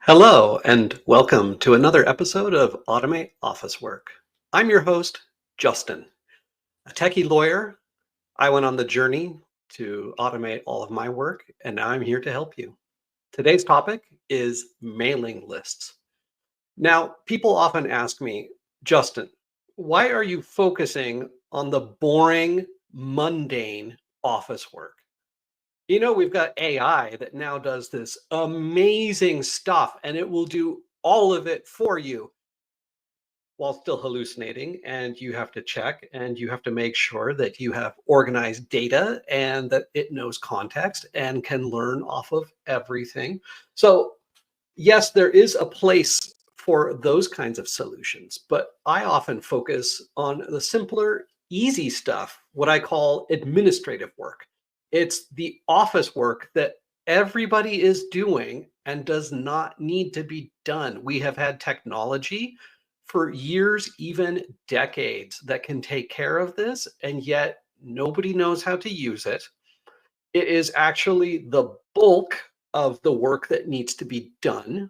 Hello, and welcome to another episode of Automate Office Work. I'm your host, Justin, a techie lawyer. I went on the journey to automate all of my work, and now I'm here to help you. Today's topic is mailing lists. Now, people often ask me, Justin, why are you focusing on the boring, mundane office work? We've got AI that now does this amazing stuff, and it will do all of it for you while still hallucinating. And you have to check and you have to make sure that you have organized data and that it knows context and can learn off of everything. So, yes, there is a place for those kinds of solutions, but I often focus on the simpler, easy stuff, what I call administrative work. It's the office work that everybody is doing and does not need to be done. We have had technology for years, even decades, that can take care of this, and yet nobody knows how to use it. It is actually the bulk of the work that needs to be done,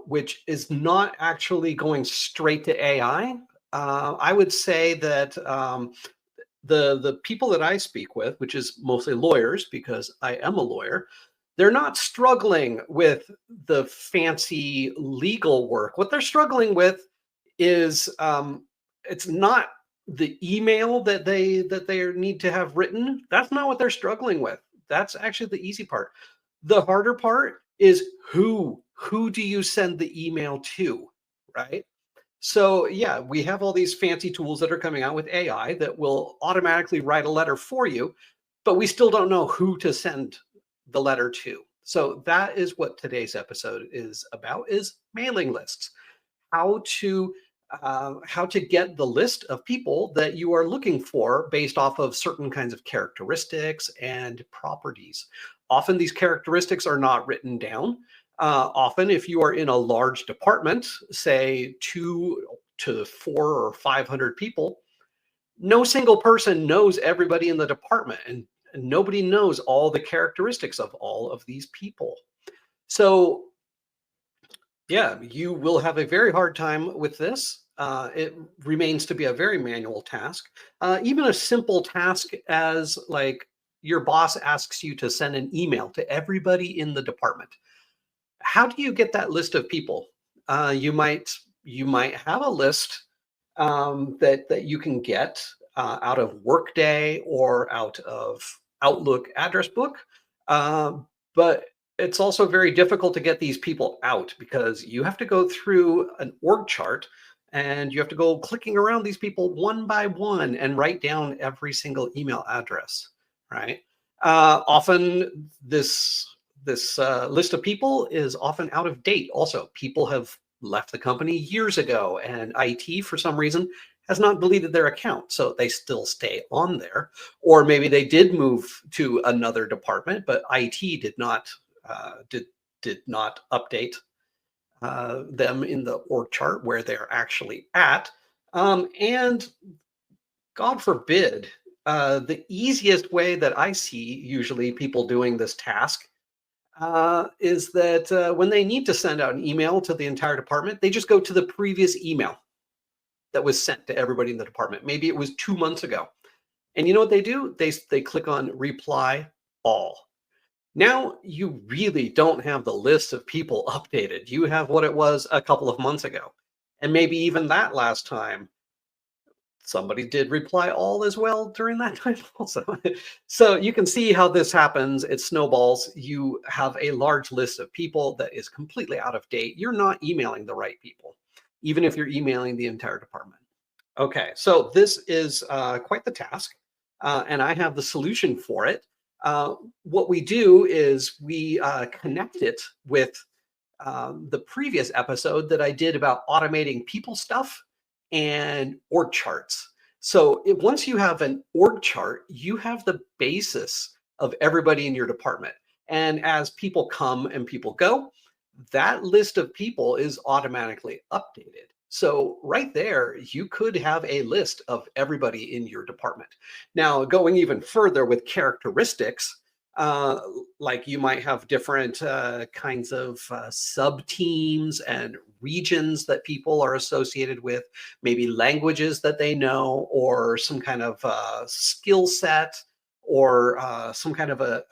which is not actually going straight to AI. I would say that the people that I speak with, which is mostly lawyers, because I am a lawyer, they're not struggling with the fancy legal work. What they're struggling with is it's not the email that they need to have written. That's not what they're struggling with. That's actually the easy part. The harder part is who do you send the email to, right? So yeah, we have all these fancy tools that are coming out with AI that will automatically write a letter for you, but we still don't know who to send the letter to. So that is what today's episode is about: is mailing lists. How to how to get the list of people that you are looking for based off of certain kinds of characteristics and properties. Often these characteristics are not written down. Often, if you are in a large department, say 2 to 4 or 500 people, no single person knows everybody in the department, and nobody knows all the characteristics of all of these people. So yeah, you will have a very hard time with this. It remains to be a very manual task. Even a simple task as like your boss asks you to send an email to everybody in the department. How do you get that list of people? You might have a list that you can get out of Workday or out of Outlook address book. But it's also very difficult to get these people out because you have to go through an org chart and you have to go clicking around these people one by one and write down every single email address, right? Often this list of people is often out of date. Also, people have left the company years ago, and IT, for some reason, has not deleted their account, so they still stay on there. Or maybe they did move to another department, but IT did not update them in the org chart where they're actually at. And God forbid, the easiest way that I see usually people doing this task is that when they need to send out an email to the entire department, they just go to the previous email that was sent to everybody in the department. Maybe it was 2 months ago. And you know what they do? They click on reply all. Now you really don't have the list of people updated. You have what it was a couple of months ago. And maybe even that last time somebody did reply all as well during that time also. So you can see how this happens. It snowballs. You have a large list of people that is completely out of date. You're not emailing the right people, even if you're emailing the entire department. Okay, so this is quite the task, and I have the solution for it. What we do is we connect it with the previous episode that I did about automating people stuff and org charts. So once you have an org chart, you have the basis of everybody in your department. And as people come and people go, that list of people is automatically updated. So right there, you could have a list of everybody in your department. Now, going even further with characteristics, Uh, like you might have different kinds of sub teams and regions that people are associated with, maybe languages that they know, or some kind of skill set, or some kind of a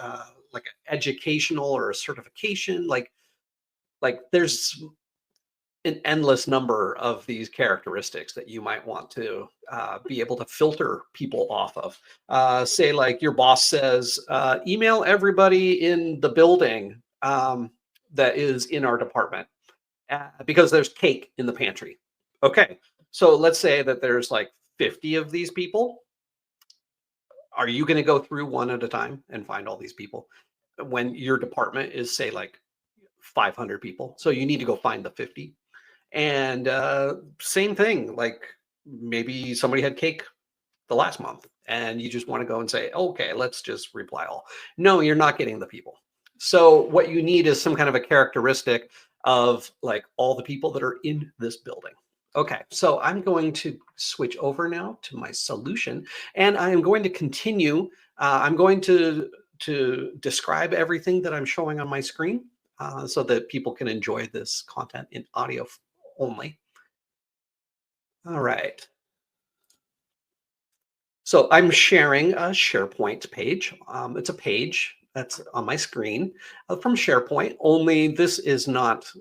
like an educational or a certification. Like there's an endless number of these characteristics that you might want to be able to filter people off of. Say, like your boss says, email everybody in the building that is in our department because there's cake in the pantry. Okay, so let's say that there's like 50 of these people. Are you going to go through one at a time and find all these people when your department is, say, like 500 people? So you need to go find the 50. And same thing, like maybe somebody had cake the last month and you just want to go and say, okay, let's just reply all. No, you're not getting the people. So what you need is some kind of a characteristic of like all the people that are in this building. Okay, so I'm going to switch over now to my solution and I am going to continue. I'm going to describe everything that I'm showing on my screen so that people can enjoy this content in audio only. All right. So I'm sharing a SharePoint page. It's a page that's on my screen from SharePoint, only this is not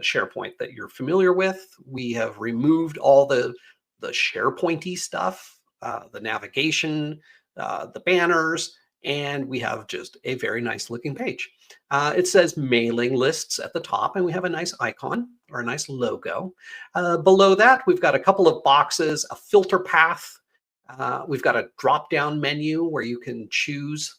SharePoint that you're familiar with. We have removed all the SharePointy stuff, the navigation, the banners, and we have just a very nice looking page. It says mailing lists at the top, and we have a nice icon or a nice logo. Below that, we've got a couple of boxes, a filter path. We've got a drop-down menu where you can choose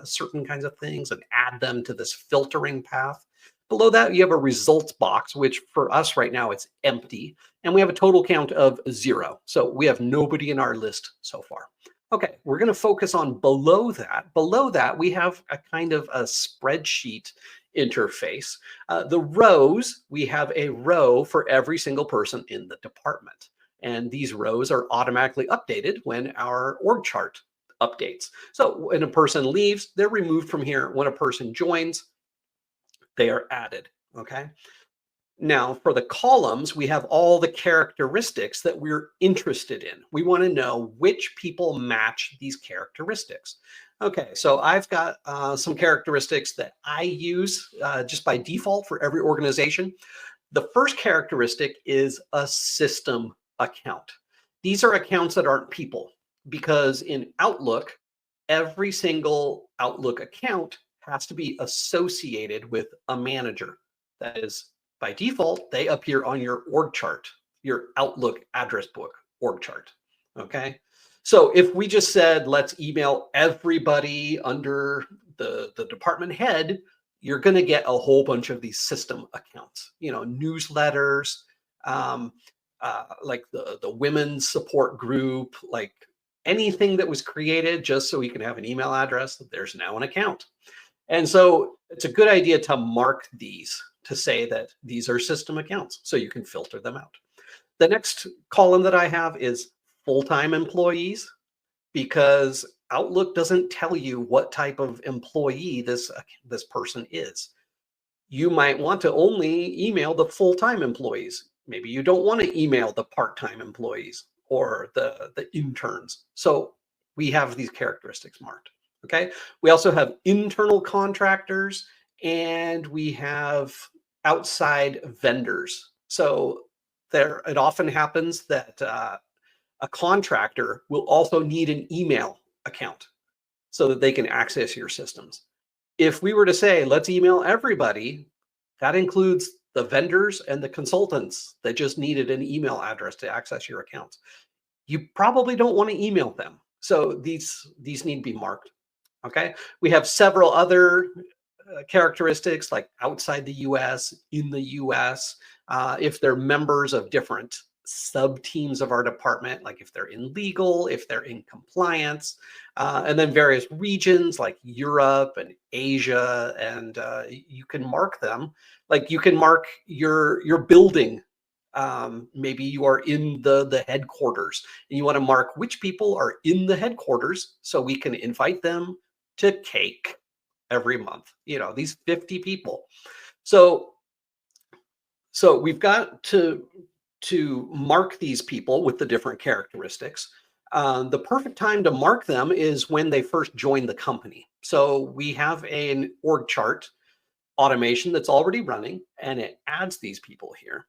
certain kinds of things and add them to this filtering path. Below that, you have a results box, which for us right now, it's empty. And we have a total count of 0. So we have nobody in our list so far. Okay, we're going to focus on below that. Below that, we have a kind of a spreadsheet interface. The rows, we have a row for every single person in the department. And these rows are automatically updated when our org chart updates. So when a person leaves, they're removed from here. When a person joins, they are added, okay? Now, for the columns, we have all the characteristics that we're interested in. We want to know which people match these characteristics. Okay, so I've got some characteristics that I use just by default for every organization. The first characteristic is a system account. These are accounts that aren't people, because in Outlook, every single Outlook account has to be associated with a manager. That is, by default, they appear on your org chart, your Outlook address book org chart. Okay. So if we just said, let's email everybody under the department head, you're going to get a whole bunch of these system accounts, newsletters, like the women's support group, like anything that was created just so we can have an email address, there's now an account. And so it's a good idea to mark these to say that these are system accounts so you can filter them out. The next column that I have is full-time employees, because Outlook doesn't tell you what type of employee this person is. You might want to only email the full-time employees. Maybe you don't want to email the part-time employees or the interns. So we have these characteristics marked. Okay. We also have internal contractors and we have outside vendors. So it often happens that a contractor will also need an email account so that they can access your systems. If we were to say, let's email everybody, that includes the vendors and the consultants that just needed an email address to access your accounts. You probably don't want to email them. So these need to be marked. Okay. We have several other characteristics like outside the US, in the US, if they're members of different sub teams of our department, like if they're in legal, if they're in compliance, and then various regions like Europe and Asia, and you can mark them. Like you can mark your building. Maybe you are in the headquarters and you want to mark which people are in the headquarters so we can invite them to cake every month, these 50 people. So we've got to mark these people with the different characteristics. The perfect time to mark them is when they first join the company. So we have an org chart automation that's already running, and it adds these people here.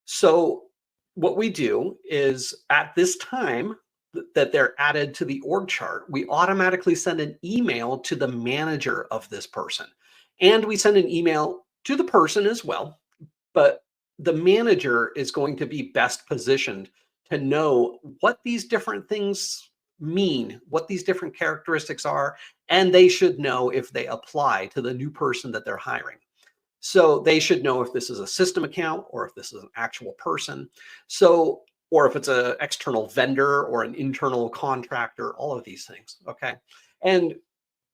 So what we do is at this time that they're added to the org chart, we automatically send an email to the manager of this person. And we send an email to the person as well, but the manager is going to be best positioned to know what these different things mean, what these different characteristics are, and they should know if they apply to the new person that they're hiring. So they should know if this is a system account or if this is an actual person. So, or if it's an external vendor or an internal contractor, all of these things. Okay. And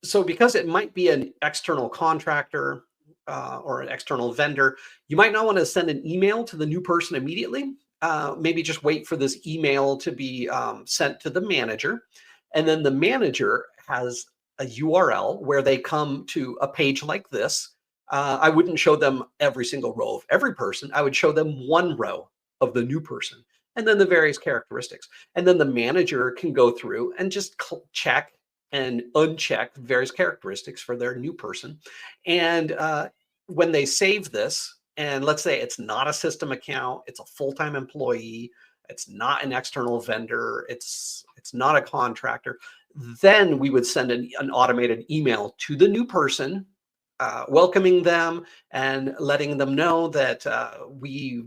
so because it might be an external contractor or an external vendor, you might not want to send an email to the new person immediately. Maybe just wait for this email to be sent to the manager. And then the manager has a URL where they come to a page like this. I wouldn't show them every single row of every person. I would show them one row of the new person and then the various characteristics. And then the manager can go through and just check and uncheck various characteristics for their new person. And when they save this, and let's say it's not a system account, it's a full-time employee, it's not an external vendor, it's not a contractor, then we would send an automated email to the new person, welcoming them and letting them know that we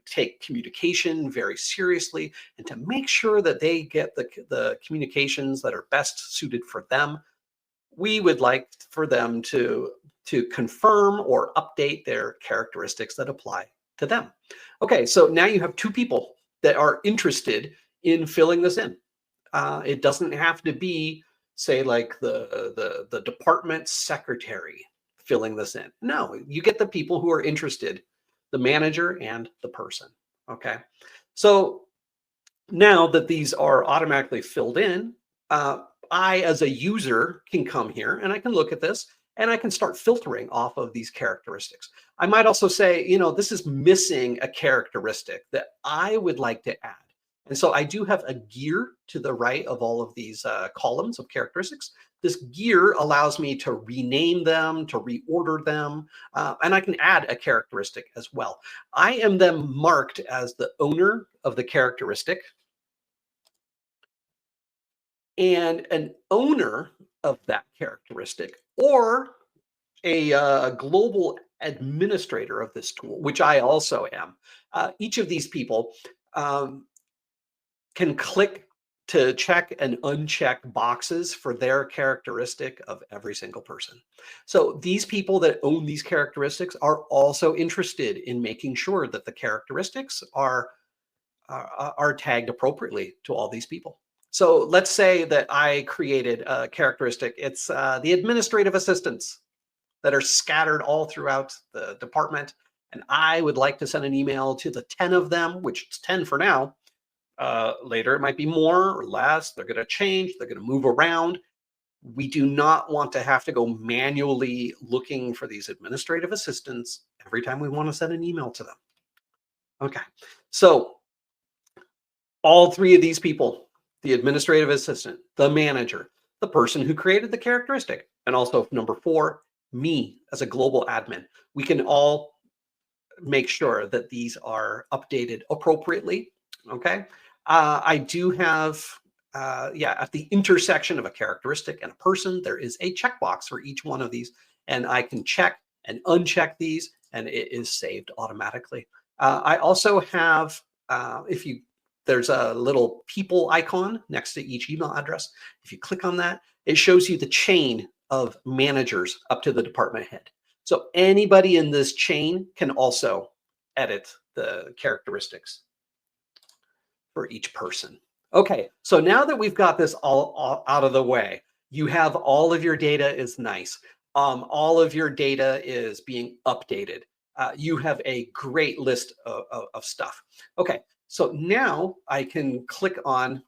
take communication very seriously, and to make sure that they get the communications that are best suited for them, we would like for them to confirm or update their characteristics that apply to them. Okay, so now you have two people that are interested in filling this in. It doesn't have to be, say, like the department secretary filling this in. No, you get the people who are interested, the manager and the person. Okay, so now that these are automatically filled in, I, as a user, can come here and I can look at this and I can start filtering off of these characteristics. I might also say, this is missing a characteristic that I would like to add. And so I do have a gear to the right of all of these columns of characteristics. This gear allows me to rename them, to reorder them, and I can add a characteristic as well. I am then marked as the owner of the characteristic. And an owner of that characteristic, or a global administrator of this tool, which I also am. Each of these people can click to check and uncheck boxes for their characteristic of every single person. So these people that own these characteristics are also interested in making sure that the characteristics are tagged appropriately to all these people. So let's say that I created a characteristic. It's the administrative assistants that are scattered all throughout the department. And I would like to send an email to the 10 of them, which is 10 for now. Later, it might be more or less. They're going to change. They're going to move around. We do not want to have to go manually looking for these administrative assistants every time we want to send an email to them. Okay, so all three of these people, the administrative assistant, the manager, the person who created the characteristic, and also number 4, me as a global admin, we can all make sure that these are updated appropriately. Okay, I do have, at the intersection of a characteristic and a person, there is a checkbox for each one of these, and I can check and uncheck these, and it is saved automatically. I also have, there's a little people icon next to each email address. If you click on that, it shows you the chain of managers up to the department head. So anybody in this chain can also edit the characteristics for each person. Okay, so now that we've got this all out of the way, you have all of your data is nice. All of your data is being updated. You have a great list of stuff. Okay, so now I can click on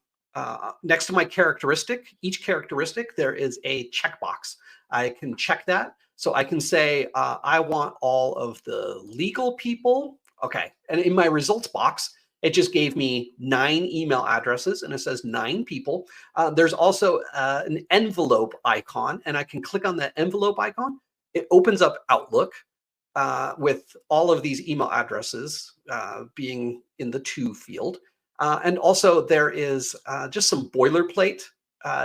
next to my characteristic, each characteristic, there is a checkbox. I can check that. So I can say, I want all of the legal people. Okay. And in my results box, it just gave me 9 email addresses and it says 9 people. There's also an envelope icon, and I can click on that envelope icon. It opens up Outlook with all of these email addresses being in the to field. And also there is just some boilerplate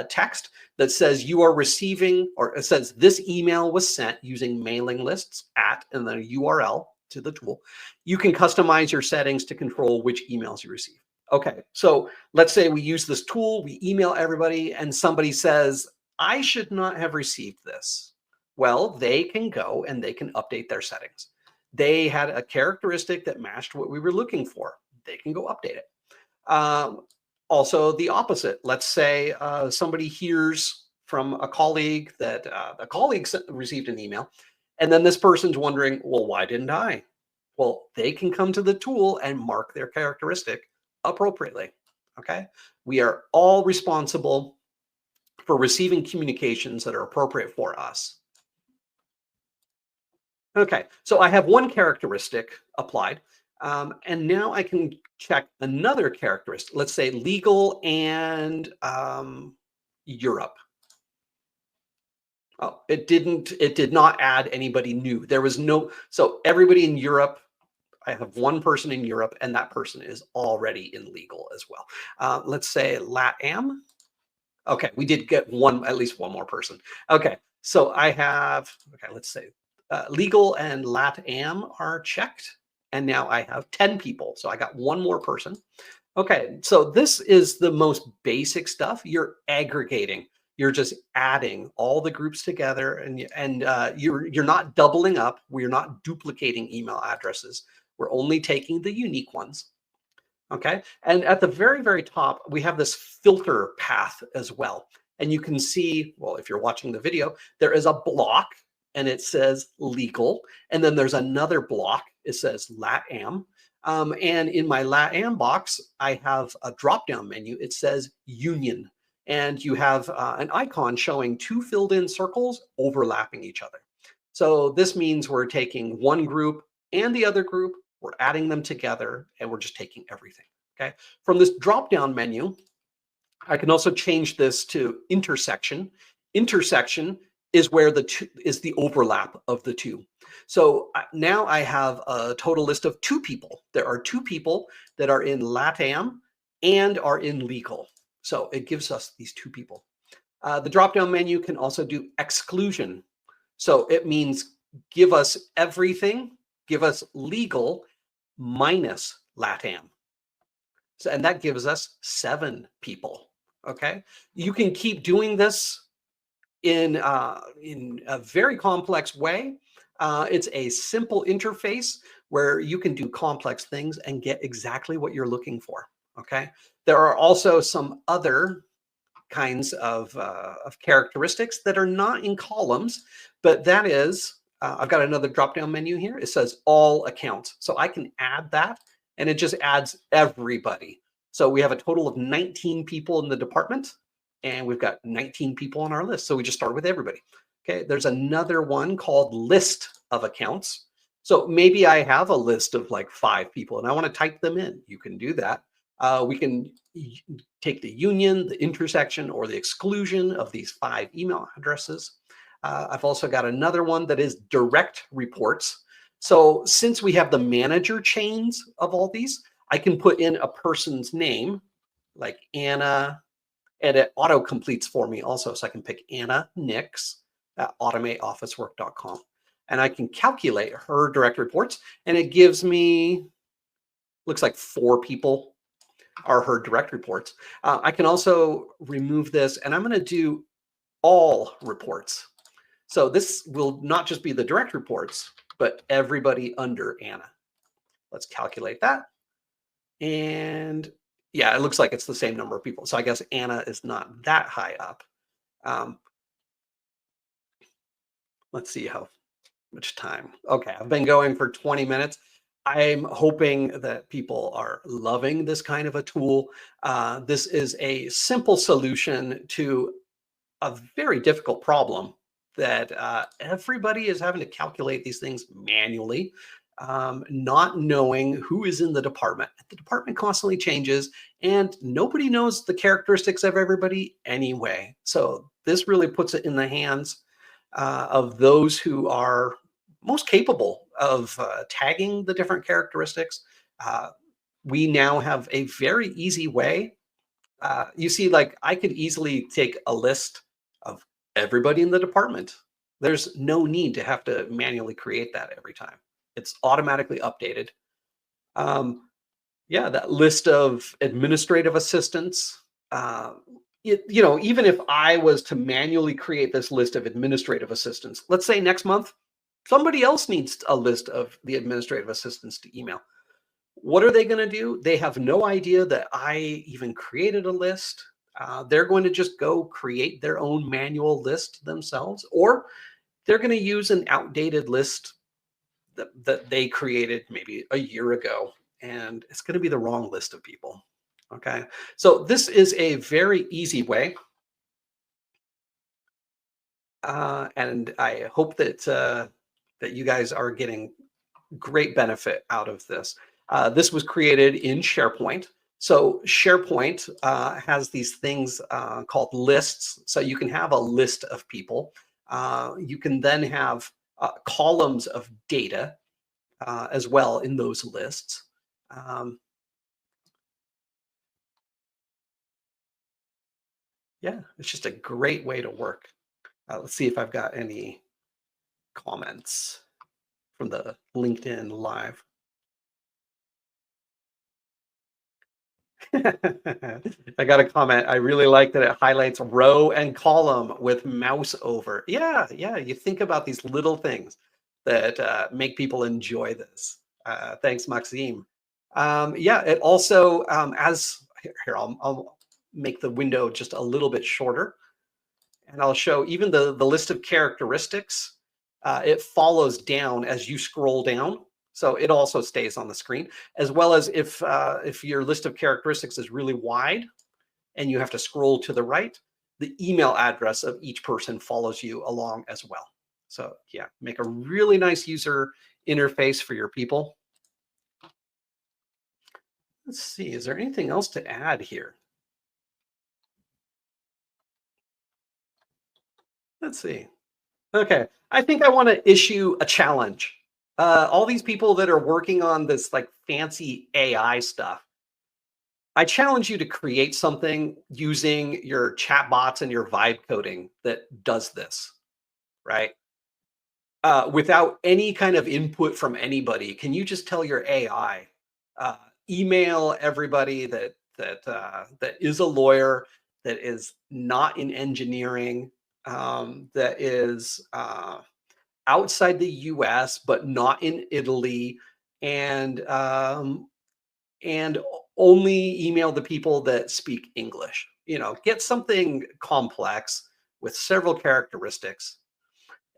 text that says you are receiving, or it says this email was sent using mailing lists at, and then a URL to the tool. You can customize your settings to control which emails you receive. Okay, so let's say we use this tool, we email everybody, and somebody says, I should not have received this. Well, they can go and they can update their settings. They had a characteristic that matched what we were looking for. They can go update it. Also, the opposite. Let's say somebody hears from a colleague that a colleague received an email, and then this person's wondering, well, why didn't I? Well, they can come to the tool and mark their characteristic appropriately. Okay, we are all responsible for receiving communications that are appropriate for us. Okay, so I have one characteristic applied, and now I can check another characteristic. Let's say legal and Europe. Oh, it did not add anybody new. There was no, so everybody in Europe, I have one person in Europe, and that person is already in legal as well. Let's say LATAM. Okay, we did get at least one more person. Okay, so I have, okay, let's say legal and LATAM are checked. And now I have 10 people. So I got one more person. Okay, so this is the most basic stuff. You're aggregating. You're just adding all the groups together, and you're not doubling up. We're not duplicating email addresses. We're only taking the unique ones. Okay, and at the very, very top, we have this filter path as well. And you can see, well, if you're watching the video, there is a block and it says legal. And then there's another block, it says LATAM. And in my LATAM box, I have a drop-down menu. It says union. And you have an icon showing 2 filled in circles overlapping each other. So this means we're taking one group and the other group, we're adding them together, and we're just taking everything. Okay. From this drop-down menu, I can also change this to intersection. Intersection is where is the overlap of the two. So now I have a total list of 2 people. There are 2 people that are in LATAM and are in legal. So it gives us these 2 people. The drop-down menu can also do exclusion. So it means give us everything, give us legal minus LATAM. So, and that gives us 7 people. Okay, you can keep doing this in a very complex way. It's a simple interface where you can do complex things and get exactly what you're looking for. Okay, there are also some other kinds of characteristics that are not in columns, but that is, I've got another drop-down menu here. It says all accounts. So I can add that, and it just adds everybody. So we have a total of 19 people in the department, and we've got 19 people on our list. So we just start with everybody. Okay, there's another one called list of accounts. So maybe I have a list of like 5 people and I want to type them in. You can do that. We can take the union, the intersection, or the exclusion of these 5 email addresses. I've also got another one that is direct reports. So since we have the manager chains of all these, I can put in a person's name like Anna, and it auto completes for me also. So I can pick Anna Nix at automateofficework.com, and I can calculate her direct reports, and it gives me, looks like 4 people are her direct reports. I can also remove this, and I'm going to do all reports. So this will not just be the direct reports, but everybody under Anna. Let's calculate that. And yeah, it looks like it's the same number of people. So I guess Anna is not that high up. Let's see how much time. Okay, I've been going for 20 minutes. I'm hoping that people are loving this kind of a tool. This is a simple solution to a very difficult problem that everybody is having to calculate these things manually, not knowing who is in the department. The department constantly changes, and nobody knows the characteristics of everybody anyway. So this really puts it in the hands of those who are most capable of tagging the different characteristics. Uh, we now have a very easy way. You see, like I could easily take a list of everybody in the department. There's no need to have to manually create that every time. It's automatically updated. Um, yeah, that list of administrative assistants. Even if I was to manually create this list of administrative assistants, let's say next month, somebody else needs a list of the administrative assistants to email. What are they going to do? They have no idea that I even created a list. They're going to just go create their own manual list themselves, or they're going to use an outdated list that they created maybe a year ago, and it's going to be the wrong list of people. Okay, so this is a very easy way, and I hope that you guys are getting great benefit out of this. This was created in SharePoint. So SharePoint has these things called lists. So you can have a list of people. You can then have columns of data as well in those lists. Yeah, it's just a great way to work. Let's see if I've got any comments from the LinkedIn Live. I got a comment. I really like that it highlights row and column with mouse over. Yeah, yeah. You think about these little things that make people enjoy this. Thanks, Maxime. Yeah, it also as here I'll make the window just a little bit shorter, and I'll show even the list of characteristics. It follows down as you scroll down. So it also stays on the screen, as well as if your list of characteristics is really wide and you have to scroll to the right, the email address of each person follows you along as well. So yeah, make a really nice user interface for your people. Let's see, is there anything else to add here? Let's see. Okay, I think I want to issue a challenge. All these people that are working on this like fancy AI stuff, I challenge you to create something using your chatbots and your vibe coding that does this, right? Without any kind of input from anybody. Can you just tell your AI, uh, email everybody that is a lawyer, that is not in engineering, that is outside the U.S. but not in Italy, and and only email the people that speak English. Get something complex with several characteristics,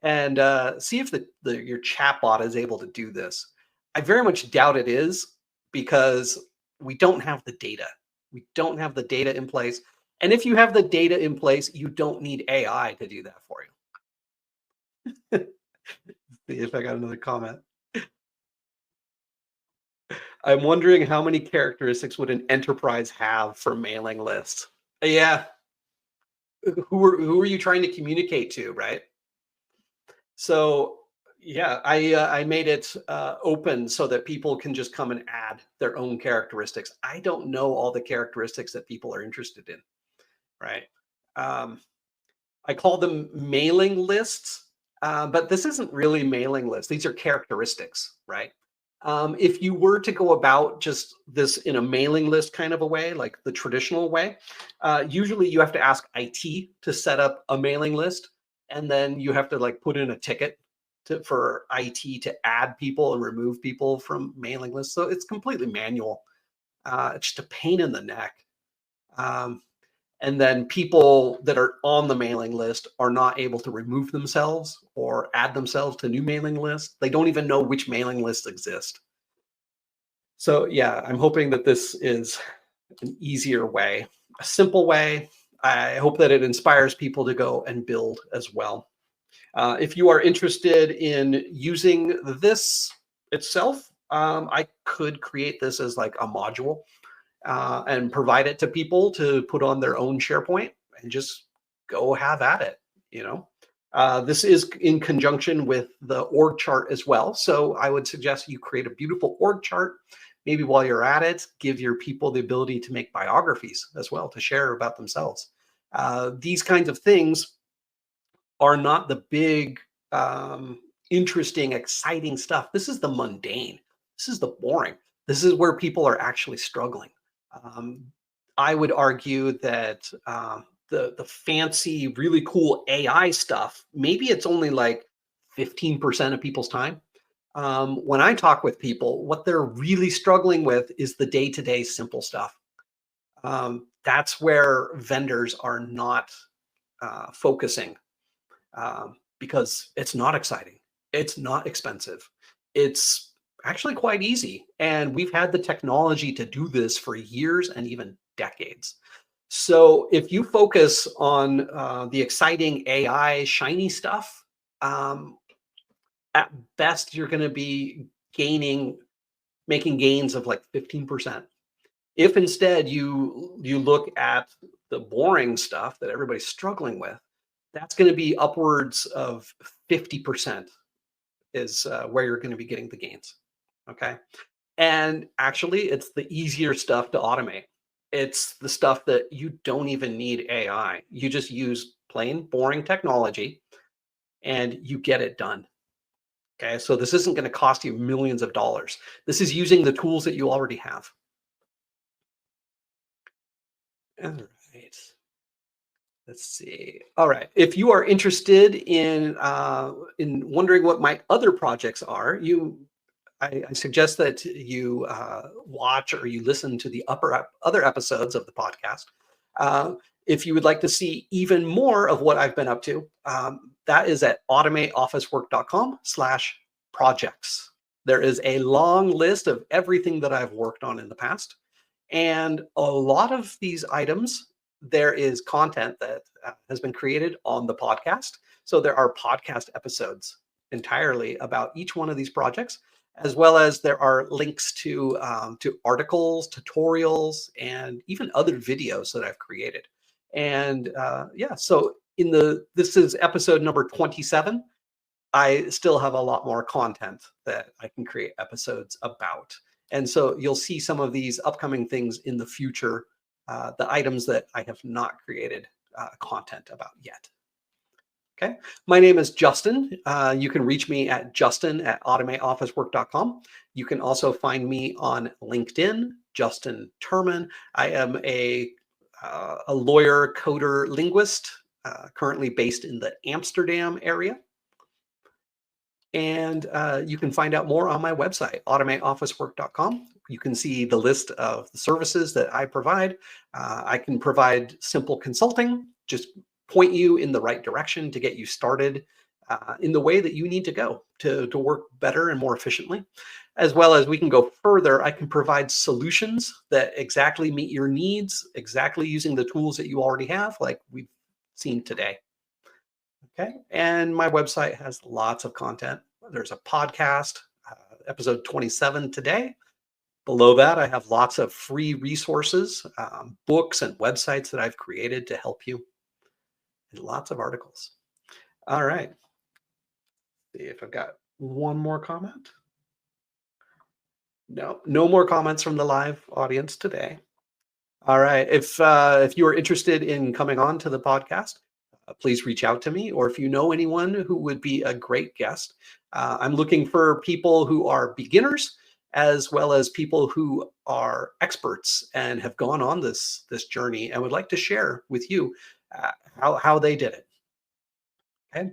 and see if your chatbot is able to do this. I very much doubt it is, because we don't have the data. We don't have the data in place. And if you have the data in place, you don't need AI to do that for you. See if I got another comment. I'm wondering how many characteristics would an enterprise have for mailing lists? Yeah. Who are you trying to communicate to, right? So yeah, I made it open so that people can just come and add their own characteristics. I don't know all the characteristics that people are interested in, right? Um, I call them mailing lists, but this isn't really mailing lists. These are characteristics, right? If you were to go about just this in a mailing list kind of a way, like the traditional way, usually you have to ask IT to set up a mailing list, and then you have to like put in a ticket for IT to add people and remove people from mailing lists. So it's completely manual. It's just a pain in the neck. Um, and then people that are on the mailing list are not able to remove themselves or add themselves to new mailing lists. They don't even know which mailing lists exist. So yeah, I'm hoping that this is an easier way, a simple way. I hope that it inspires people to go and build as well. If you are interested in using this itself, I could create this as like a module and provide it to people to put on their own SharePoint and just go have at it. You know, this is in conjunction with the org chart as well. So I would suggest you create a beautiful org chart. Maybe while you're at it, give your people the ability to make biographies as well, to share about themselves. These kinds of things are not the big, interesting, exciting stuff. This is the mundane. This is the boring. This is where people are actually struggling. Um, I would argue that the fancy, really cool AI stuff, maybe it's only like 15% of people's time. When I talk with people, what they're really struggling with is the day-to-day simple stuff. That's where vendors are not focusing because it's not exciting. It's not expensive. It's actually quite easy. And we've had the technology to do this for years and even decades. So if you focus on the exciting AI shiny stuff, um, at best, you're going to be making gains of like 15%. If instead you look at the boring stuff that everybody's struggling with, that's going to be upwards of 50% is where you're going to be getting the gains. Okay. And actually, it's the easier stuff to automate. It's the stuff that you don't even need AI. You just use plain boring technology and you get it done. Okay. So this isn't going to cost you millions of dollars. This is using the tools that you already have. All right. Let's see. All right. If you are interested in wondering what my other projects are, I suggest that you watch or you listen to the other episodes of the podcast. If you would like to see even more of what I've been up to, that is at automateofficework.com/projects. There is a long list of everything that I've worked on in the past. And a lot of these items, there is content that has been created on the podcast. So there are podcast episodes entirely about each one of these projects, as well as there are links to articles, tutorials, and even other videos that I've created. And yeah, so this is episode number 27. I still have a lot more content that I can create episodes about. And so you'll see some of these upcoming things in the future, the items that I have not created content about yet. Okay. My name is Justin. You can reach me at justin@automateofficework.com. You can also find me on LinkedIn, Justin Turman. I am a lawyer, coder, linguist, currently based in the Amsterdam area. And you can find out more on my website, automateofficework.com. You can see the list of the services that I provide. I can provide simple consulting, just point you in the right direction to get you started in the way that you need to go to work better and more efficiently. As well as we can go further, I can provide solutions that exactly meet your needs, exactly using the tools that you already have, like we've seen today. Okay. And my website has lots of content. There's a podcast, episode 27 today. Below that, I have lots of free resources, books and websites that I've created to help you, and lots of articles. All right. See if I've got one more comment. No, no more comments from the live audience today. All right. If you are interested in coming on to the podcast, please reach out to me. Or if you know anyone who would be a great guest, I'm looking for people who are beginners as well as people who are experts and have gone on this journey and would like to share with you how they did it. Okay.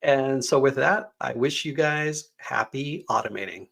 And so with that, I wish you guys happy automating.